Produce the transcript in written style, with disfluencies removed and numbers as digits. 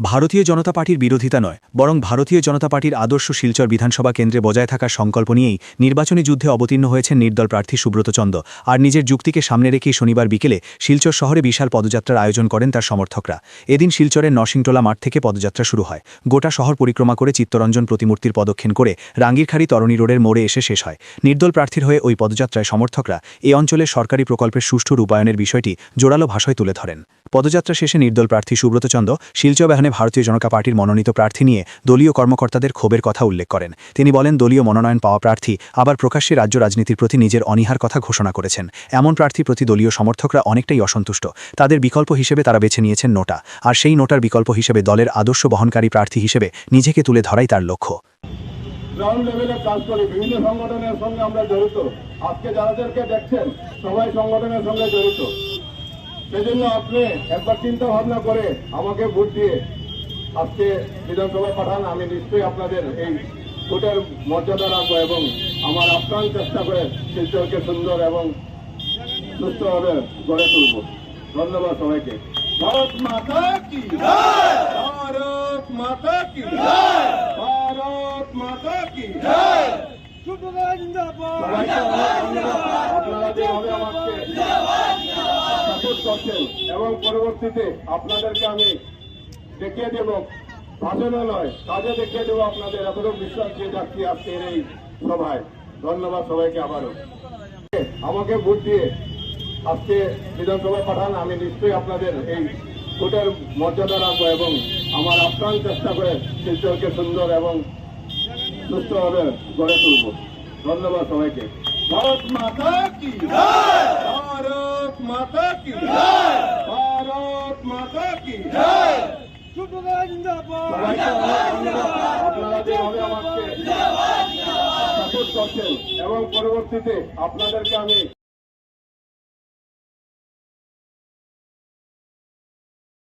ভারতীয় জনতা পার্টির বিরোধিতা নয়, বরং ভারতীয় জনতা পার্টির আদর্শ শিলচর বিধানসভা কেন্দ্রে বজায় থাকার সংকল্প নিয়েই নির্বাচনী যুদ্ধে অবতীর্ণ হয়েছেন নির্দল প্রার্থী সুব্রত চন্দ। আর নিজের যুক্তিকে সামনে রেখেই শনিবার বিকেলে শিলচর শহরে বিশাল পদযাত্রার আয়োজন করেন তার সমর্থকরা। এদিন শিলচরের নরসিংটোলা মাঠ থেকে পদযাত্রা শুরু হয়। গোটা শহর পরিক্রমা করে চিত্তরঞ্জন প্রতিমূর্তির প্রদক্ষিণ করে রাঙ্গিরখাড়ি তরণী রোডের মোড়ে এসে শেষ হয়। নির্দল প্রার্থীর হয়ে ওই পদযাত্রায় সমর্থকরা এই অঞ্চলের সরকারি প্রকল্পের সুষ্ঠু রূপায়ণের বিষয়টি জোরালো ভাষায় তুলে ধরেন। পদযাত্রা শেষে নির্দল প্রার্থী সুব্রত চন্দ শিলচর বাহনে ভারতীয় জনতা পার্টির মনোনীত প্রার্থী নিয়ে দলীয় কর্মকর্তাদের ক্ষোভের কথা উল্লেখ করেন। তিনি বলেন, দলীয় মনোনয়ন পাওয়া প্রার্থী আবার প্রকাশ্যে রাজ্য রাজনীতির প্রতি নিজের অনীহার কথা ঘোষণা করেছেন। এমন প্রার্থীর প্রতি দলীয় সমর্থকরা অনেকটাই অসন্তুষ্ট। তাদের বিকল্প হিসেবে তারা বেছে নিয়েছেন নোটা, আর সেই নোটার বিকল্প হিসেবে দলের আদর্শ বহনকারী প্রার্থী হিসেবে নিজেকে তুলে ধরাই তার লক্ষ্য। গ্রাউন্ড লেভেলে কাজ করি, বিভিন্ন সংগঠনের সঙ্গে আমরা জড়িত। আজকে যাদেরকে দেখছেন সবাই সংগঠনের সঙ্গে জড়িত। সেজন্য আপনি একবার চিন্তা ভাবনা করে আমাকে ভোট দিয়ে আজকে বিধানসভায় পাঠান। আমি নিশ্চয়ই আপনাদের এই ভোটের মর্যাদা রাখবো এবং আমার আপ্রাণ চেষ্টা করে শিলচরকে সুন্দর এবং সুস্থভাবে গড়ে তুলব। ধন্যবাদ সবাইকে। ভারত মাতা কি জয়! ভারত মাতা কি জয়! ভারত মাতা কি জয়! আপনারা যেভাবে আমাকে সাপোর্ট করছেন এবং পরবর্তীতে আপনাদেরকে আমি দেখিয়ে দেব, ভাষণে নয় কাজে দেখিয়ে দেবো আপনাদের, এতটুকু বিশ্বাস দিয়ে যাচ্ছি আজকের এই সভায়। ধন্যবাদ সবাইকে আবারও। আমাকে ভোট দিয়ে আজকে বিধানসভায় পাঠান। আমি নিশ্চয়ই আপনাদের এই ভোটের মর্যাদা রাখবো এবং আমার আপ্রাণ চেষ্টা করে শিলচরকে সুন্দর এবং সুস্থভাবে গড়ে তুলব। ধন্যবাদ সবাইকে। ভারত মাতা কি জয়! ভারত মাতা কি জয়! ভারত মাতা কি জয়! আপনারা যেভাবে আমাকে সাপোর্ট করছেন এবং পরবর্তীতে আপনাদেরকে আমি